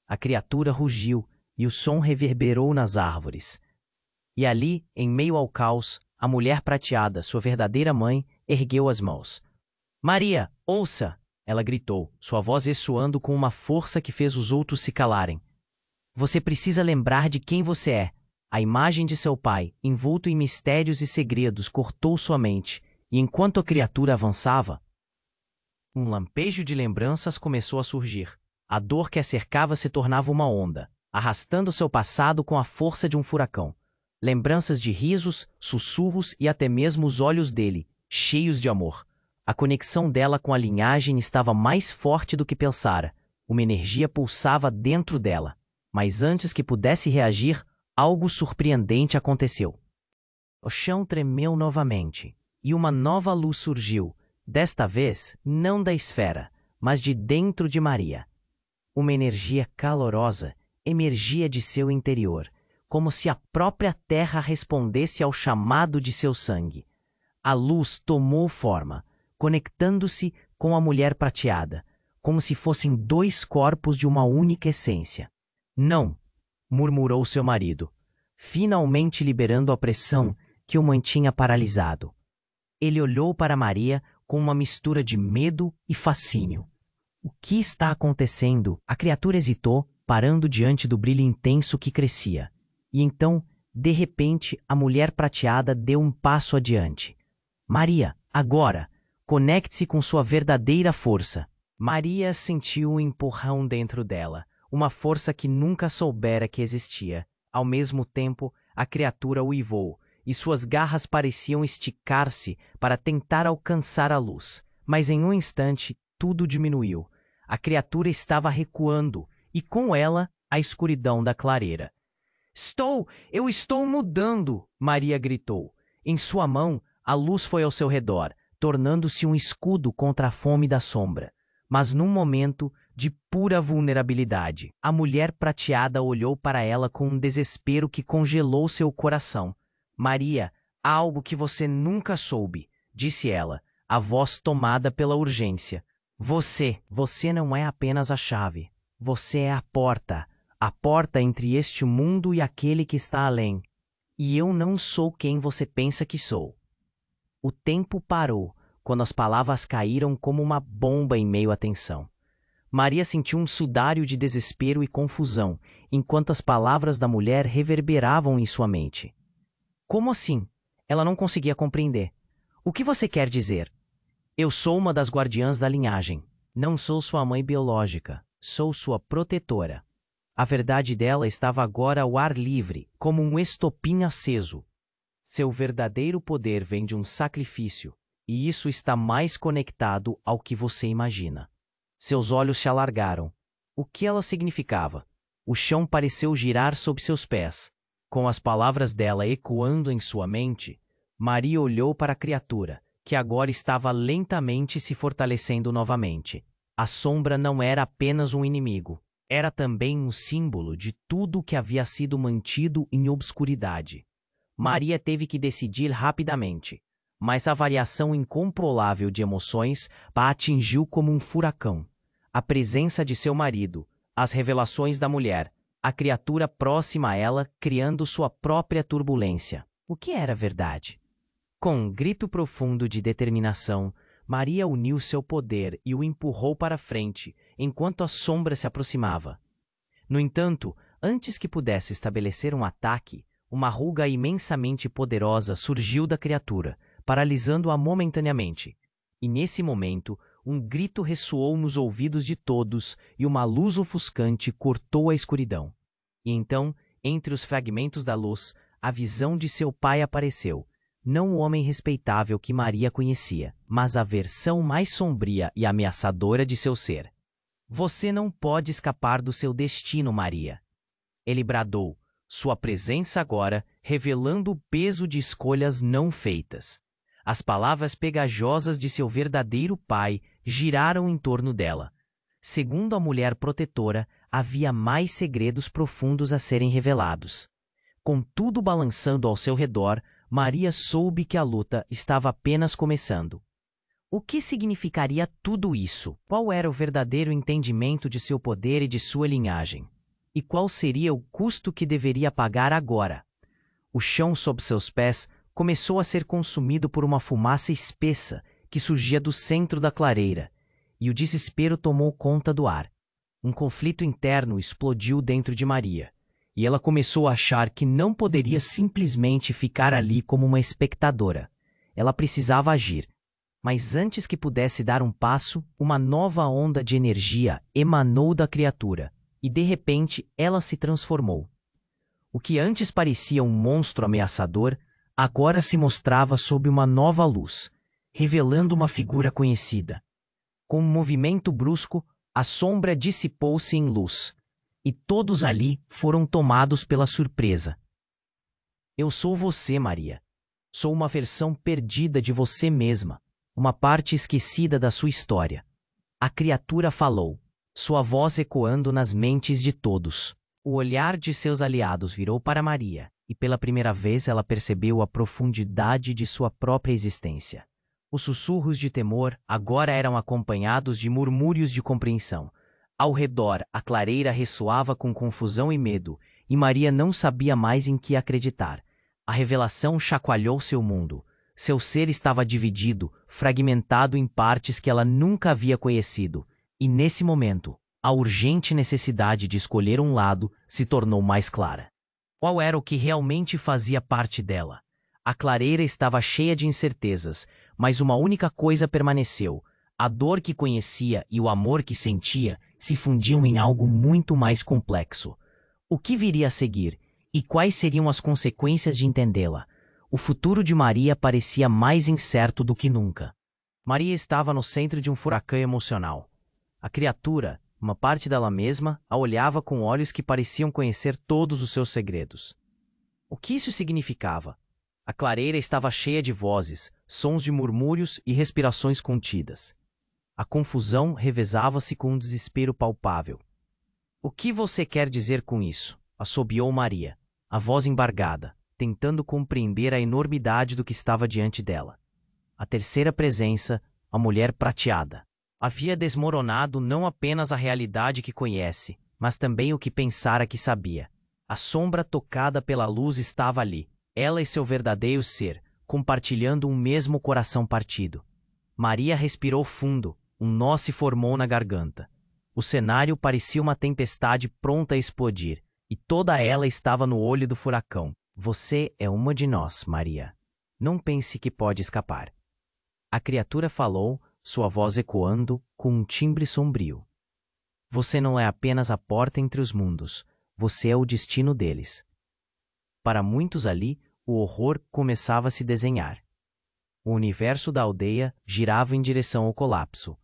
A criatura rugiu, e o som reverberou nas árvores. E ali, em meio ao caos, a mulher prateada, sua verdadeira mãe, ergueu as mãos. "Maria, ouça!" ela gritou, sua voz ressoando com uma força que fez os outros se calarem. "Você precisa lembrar de quem você é." A imagem de seu pai, envolto em mistérios e segredos, cortou sua mente, e enquanto a criatura avançava, um lampejo de lembranças começou a surgir. A dor que a cercava se tornava uma onda, arrastando seu passado com a força de um furacão. Lembranças de risos, sussurros e até mesmo os olhos dele, cheios de amor. A conexão dela com a linhagem estava mais forte do que pensara. Uma energia pulsava dentro dela. Mas antes que pudesse reagir, algo surpreendente aconteceu. O chão tremeu novamente, e uma nova luz surgiu, desta vez não da esfera, mas de dentro de Maria. Uma energia calorosa emergia de seu interior, como se a própria terra respondesse ao chamado de seu sangue. A luz tomou forma, conectando-se com a mulher prateada, como se fossem dois corpos de uma única essência. "Não!" murmurou seu marido, finalmente liberando a pressão que o mantinha paralisado. Ele olhou para Maria com uma mistura de medo e fascínio. "O que está acontecendo?" A criatura hesitou, parando diante do brilho intenso que crescia. E então, de repente, a mulher prateada deu um passo adiante. "Maria, agora, conecte-se com sua verdadeira força." Maria sentiu um empurrão dentro dela, uma força que nunca soubera que existia. Ao mesmo tempo, a criatura uivou, e suas garras pareciam esticar-se para tentar alcançar a luz. Mas em um instante, tudo diminuiu. A criatura estava recuando, e com ela, a escuridão da clareira. Eu estou mudando!" Maria gritou. Em sua mão, a luz foi ao seu redor, tornando-se um escudo contra a fome da sombra. Mas num momento de pura vulnerabilidade, a mulher prateada olhou para ela com um desespero que congelou seu coração. "Maria, há algo que você nunca soube", disse ela, a voz tomada pela urgência. Você não é apenas a chave. Você é a porta entre este mundo e aquele que está além. E eu não sou quem você pensa que sou." O tempo parou quando as palavras caíram como uma bomba em meio à tensão. Maria sentiu um sudário de desespero e confusão, enquanto as palavras da mulher reverberavam em sua mente. Como assim? Ela não conseguia compreender. "O que você quer dizer?" "Eu sou uma das guardiãs da linhagem. Não sou sua mãe biológica. Sou sua protetora." A verdade dela estava agora ao ar livre, como um estopim aceso. Seu verdadeiro poder vem de um sacrifício, e isso está mais conectado ao que você imagina. Seus olhos se alargaram. O que ela significava? O chão pareceu girar sob seus pés. Com as palavras dela ecoando em sua mente, Maria olhou para a criatura, que agora estava lentamente se fortalecendo novamente. A sombra não era apenas um inimigo. Era também um símbolo de tudo que havia sido mantido em obscuridade. Maria teve que decidir rapidamente, mas a variação incontrolável de emoções a atingiu como um furacão. A presença de seu marido, as revelações da mulher, a criatura próxima a ela criando sua própria turbulência. O que era verdade? Com um grito profundo de determinação, Maria uniu seu poder e o empurrou para frente, enquanto a sombra se aproximava. No entanto, antes que pudesse estabelecer um ataque, uma ruga imensamente poderosa surgiu da criatura, paralisando-a momentaneamente. E nesse momento, um grito ressoou nos ouvidos de todos e uma luz ofuscante cortou a escuridão. E então, Entre os fragmentos da luz, a visão de seu pai apareceu. Não o homem respeitável que Maria conhecia, mas a versão mais sombria e ameaçadora de seu ser. Você não pode escapar do seu destino, Maria. Ele bradou, sua presença agora revelando o peso de escolhas não feitas. As palavras pegajosas de seu verdadeiro pai giraram em torno dela. Segundo a mulher protetora, havia mais segredos profundos a serem revelados. Com tudo balançando ao seu redor, Maria soube que a luta estava apenas começando. O que significaria tudo isso? Qual era o verdadeiro entendimento de seu poder e de sua linhagem? E qual seria o custo que deveria pagar agora? O chão sob seus pés começou a ser consumido por uma fumaça espessa que surgia do centro da clareira, e o desespero tomou conta do ar. Um conflito interno explodiu dentro de Maria, e ela começou a achar que não poderia simplesmente ficar ali como uma espectadora. Ela precisava agir. Mas antes que pudesse dar um passo, uma nova onda de energia emanou da criatura, e de repente ela se transformou. O que antes parecia um monstro ameaçador, agora se mostrava sob uma nova luz, revelando uma figura conhecida. Com um movimento brusco, a sombra dissipou-se em luz, e todos ali foram tomados pela surpresa. Eu sou você, Maria. Sou uma versão perdida de você mesma, uma parte esquecida da sua história. A criatura falou, sua voz ecoando nas mentes de todos. O olhar de seus aliados virou para Maria, e pela primeira vez ela percebeu a profundidade de sua própria existência. Os sussurros de temor agora eram acompanhados de murmúrios de compreensão. Ao redor, a clareira ressoava com confusão e medo, e Maria não sabia mais em que acreditar. A revelação chacoalhou seu mundo. Seu ser estava dividido, fragmentado em partes que ela nunca havia conhecido, e nesse momento, a urgente necessidade de escolher um lado se tornou mais clara. Qual era o que realmente fazia parte dela? A clareira estava cheia de incertezas, mas uma única coisa permaneceu. A dor que conhecia e o amor que sentia se fundiam em algo muito mais complexo. O que viria a seguir? E quais seriam as consequências de entendê-la? O futuro de Maria parecia mais incerto do que nunca. Maria estava no centro de um furacão emocional. A criatura, uma parte dela mesma, a olhava com olhos que pareciam conhecer todos os seus segredos. O que isso significava? A clareira estava cheia de vozes, sons de murmúrios e respirações contidas. A confusão revezava-se com um desespero palpável. O que você quer dizer com isso? Assobiou Maria, a voz embargada, tentando compreender a enormidade do que estava diante dela. A terceira presença, a mulher prateada, havia desmoronado não apenas a realidade que conhece, mas também o que pensara que sabia. A sombra tocada pela luz estava ali, ela e seu verdadeiro ser, compartilhando um mesmo coração partido. Maria respirou fundo, um nó se formou na garganta. O cenário parecia uma tempestade pronta a explodir, e toda ela estava no olho do furacão. Você é uma de nós, Maria. Não pense que pode escapar. A criatura falou, sua voz ecoando com um timbre sombrio. Você não é apenas a porta entre os mundos, você é o destino deles. Para muitos ali, o horror começava a se desenhar. O universo da aldeia girava em direção ao colapso.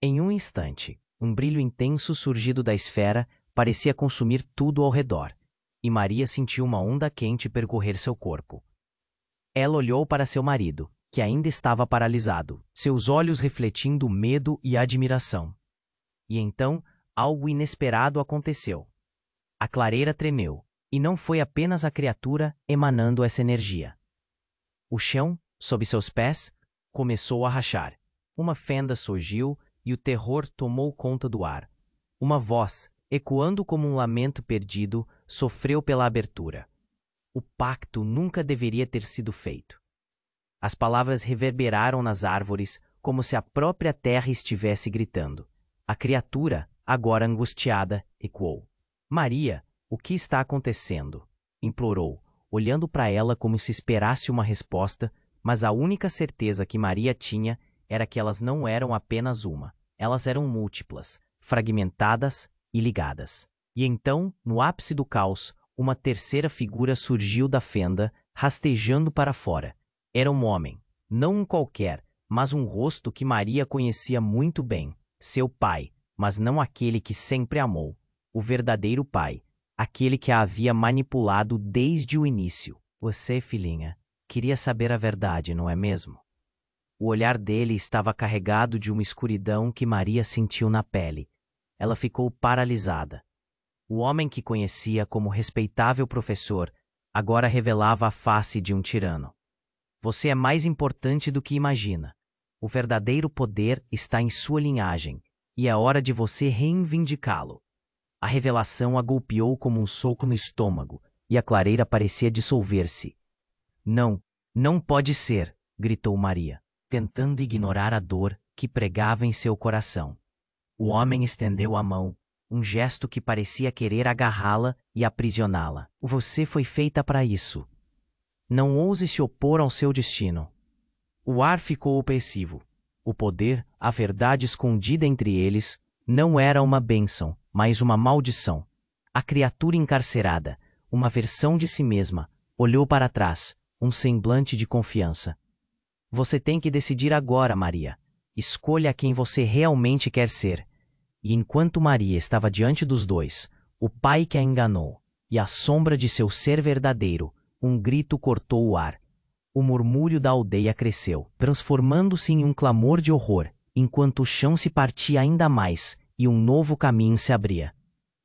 Em um instante, um brilho intenso surgido da esfera parecia consumir tudo ao redor, e Maria sentiu uma onda quente percorrer seu corpo. Ela olhou para seu marido, que ainda estava paralisado, seus olhos refletindo medo e admiração. E então, algo inesperado aconteceu. A clareira tremeu, e não foi apenas a criatura emanando essa energia. O chão, sob seus pés, começou a rachar. Uma fenda surgiu e o terror tomou conta do ar. Uma voz, ecoando como um lamento perdido, sofreu pela abertura. O pacto nunca deveria ter sido feito. As palavras reverberaram nas árvores como se a própria terra estivesse gritando. A criatura, agora angustiada, ecoou. Maria, o que está acontecendo? Implorou, olhando para ela como se esperasse uma resposta, mas a única certeza que Maria tinha era que elas não eram apenas uma. Elas eram múltiplas, fragmentadas e ligadas. E então, no ápice do caos, uma terceira figura surgiu da fenda, rastejando para fora. Era um homem, não um qualquer, mas um rosto que Maria conhecia muito bem. Seu pai, mas não aquele que sempre amou. O verdadeiro pai, aquele que a havia manipulado desde o início. Você, filhinha, queria saber a verdade, não é mesmo? O olhar dele estava carregado de uma escuridão que Maria sentiu na pele. Ela ficou paralisada. O homem que conhecia como respeitável professor agora revelava a face de um tirano. Você é mais importante do que imagina. O verdadeiro poder está em sua linhagem, e é hora de você reivindicá-lo. A revelação a golpeou como um soco no estômago, e a clareira parecia dissolver-se. Não, não pode ser, gritou Maria, tentando ignorar a dor que pregava em seu coração. O homem estendeu a mão, um gesto que parecia querer agarrá-la e aprisioná-la. Você foi feita para isso. Não ouse se opor ao seu destino. O ar ficou opressivo. O poder, a verdade escondida entre eles, não era uma bênção, mas uma maldição. A criatura encarcerada, uma versão de si mesma, olhou para trás, um semblante de confiança. Você tem que decidir agora, Maria. Escolha quem você realmente quer ser. E enquanto Maria estava diante dos dois, o pai que a enganou, e a sombra de seu ser verdadeiro, um grito cortou o ar. O murmúrio da aldeia cresceu, transformando-se em um clamor de horror, enquanto o chão se partia ainda mais e um novo caminho se abria.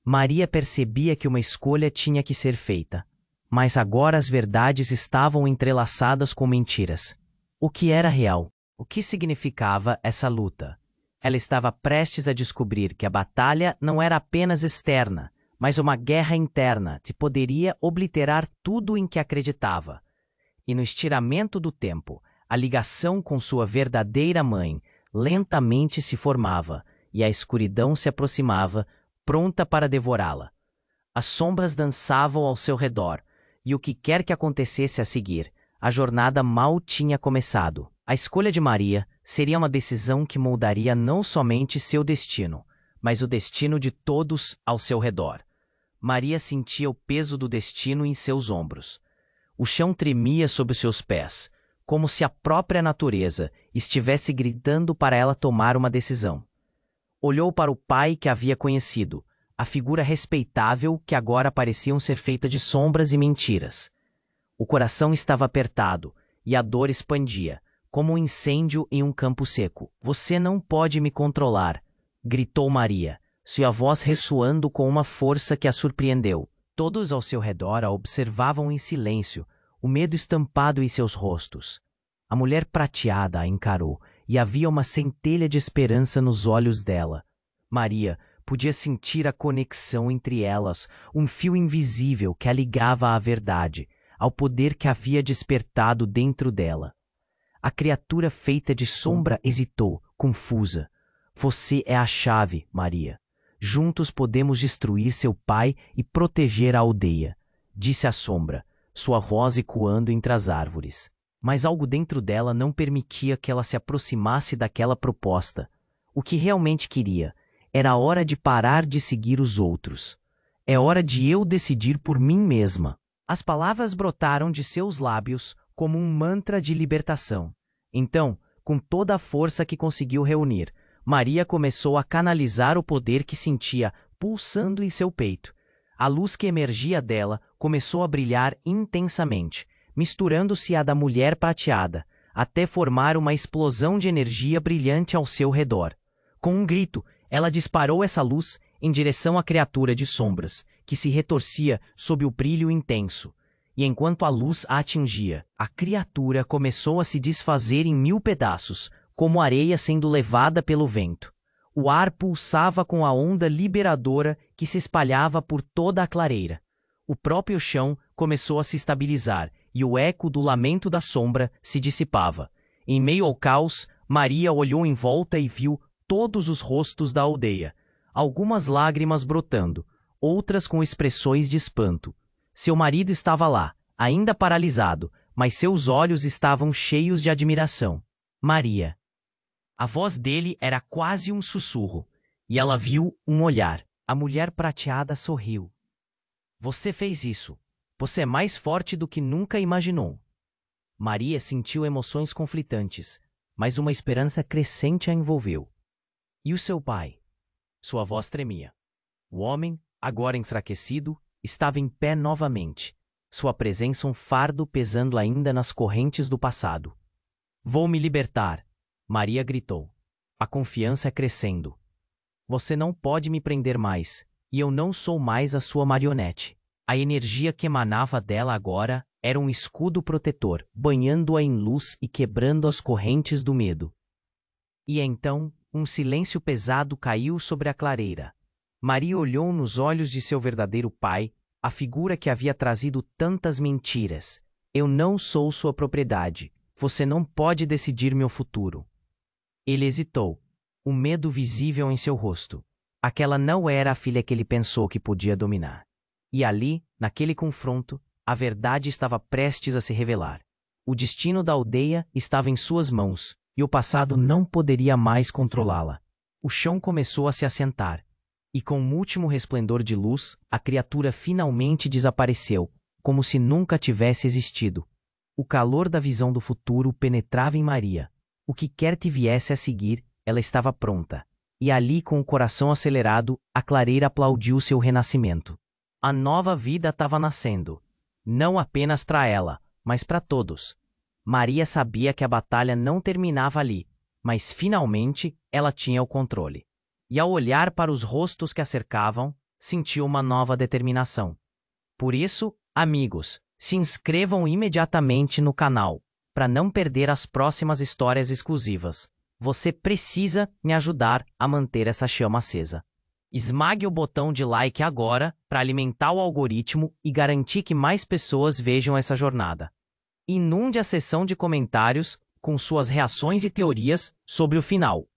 Maria percebia que uma escolha tinha que ser feita, mas agora as verdades estavam entrelaçadas com mentiras. O que era real? O que significava essa luta? Ela estava prestes a descobrir que a batalha não era apenas externa, mas uma guerra interna que poderia obliterar tudo em que acreditava. E no estiramento do tempo, a ligação com sua verdadeira mãe lentamente se formava, e a escuridão se aproximava, pronta para devorá-la. As sombras dançavam ao seu redor, e o que quer que acontecesse a seguir, a jornada mal tinha começado. A escolha de Maria seria uma decisão que moldaria não somente seu destino, mas o destino de todos ao seu redor. Maria sentia o peso do destino em seus ombros. O chão tremia sob seus pés, como se a própria natureza estivesse gritando para ela tomar uma decisão. Olhou para o pai que havia conhecido, a figura respeitável que agora pareciam ser feita de sombras e mentiras. O coração estava apertado e a dor expandia, como um incêndio em um campo seco. Você não pode me controlar, gritou Maria, sua voz ressoando com uma força que a surpreendeu. Todos ao seu redor a observavam em silêncio, o medo estampado em seus rostos. A mulher prateada a encarou, e havia uma centelha de esperança nos olhos dela. Maria podia sentir a conexão entre elas, um fio invisível que a ligava à verdade, ao poder que havia despertado dentro dela. A criatura feita de sombra hesitou, confusa. Você é a chave, Maria. Juntos podemos destruir seu pai e proteger a aldeia, disse a sombra, sua voz ecoando entre as árvores. Mas algo dentro dela não permitia que ela se aproximasse daquela proposta. O que realmente queria era a hora de parar de seguir os outros. É hora de eu decidir por mim mesma. As palavras brotaram de seus lábios como um mantra de libertação. Então, com toda a força que conseguiu reunir, Maria começou a canalizar o poder que sentia pulsando em seu peito. A luz que emergia dela começou a brilhar intensamente, misturando-se à da mulher prateada, até formar uma explosão de energia brilhante ao seu redor. Com um grito, ela disparou essa luz em direção à criatura de sombras, que se retorcia sob o brilho intenso. E enquanto a luz a atingia, a criatura começou a se desfazer em 1000 pedaços, como areia sendo levada pelo vento. O ar pulsava com a onda liberadora que se espalhava por toda a clareira. O próprio chão começou a se estabilizar e o eco do lamento da sombra se dissipava. Em meio ao caos, Maria olhou em volta e viu todos os rostos da aldeia, algumas lágrimas brotando, outras com expressões de espanto. Seu marido estava lá, ainda paralisado, mas seus olhos estavam cheios de admiração. Maria. A voz dele era quase um sussurro, e ela viu um olhar. A mulher prateada sorriu. Você fez isso. Você é mais forte do que nunca imaginou. Maria sentiu emoções conflitantes, mas uma esperança crescente a envolveu. E o seu pai? Sua voz tremia. O homem, agora enfraquecido, estava em pé novamente, sua presença um fardo pesando ainda nas correntes do passado. Vou me libertar, Maria gritou, a confiança crescendo. Você não pode me prender mais, e eu não sou mais a sua marionete. A energia que emanava dela agora era um escudo protetor, banhando-a em luz e quebrando as correntes do medo. E então, um silêncio pesado caiu sobre a clareira. Maria olhou nos olhos de seu verdadeiro pai, a figura que havia trazido tantas mentiras. Eu não sou sua propriedade. Você não pode decidir meu futuro. Ele hesitou, o medo visível em seu rosto. Aquela não era a filha que ele pensou que podia dominar. E ali, naquele confronto, a verdade estava prestes a se revelar. O destino da aldeia estava em suas mãos, e o passado não poderia mais controlá-la. O chão começou a se assentar, e com um último resplendor de luz, a criatura finalmente desapareceu, como se nunca tivesse existido. O calor da visão do futuro penetrava em Maria. O que quer que viesse a seguir, ela estava pronta. E ali, com o coração acelerado, a clareira aplaudiu seu renascimento. A nova vida estava nascendo. Não apenas para ela, mas para todos. Maria sabia que a batalha não terminava ali, mas finalmente ela tinha o controle. E ao olhar para os rostos que a cercavam, sentiu uma nova determinação. Por isso, amigos, se inscrevam imediatamente no canal, para não perder as próximas histórias exclusivas. Você precisa me ajudar a manter essa chama acesa. Esmague o botão de like agora para alimentar o algoritmo e garantir que mais pessoas vejam essa jornada. Inunde a seção de comentários com suas reações e teorias sobre o final.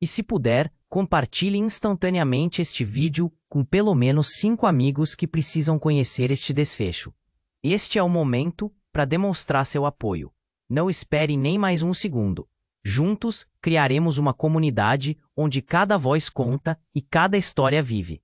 E se puder, compartilhe instantaneamente este vídeo com pelo menos 5 amigos que precisam conhecer este desfecho. Este é o momento para demonstrar seu apoio. Não espere nem mais um segundo. Juntos, criaremos uma comunidade onde cada voz conta e cada história vive.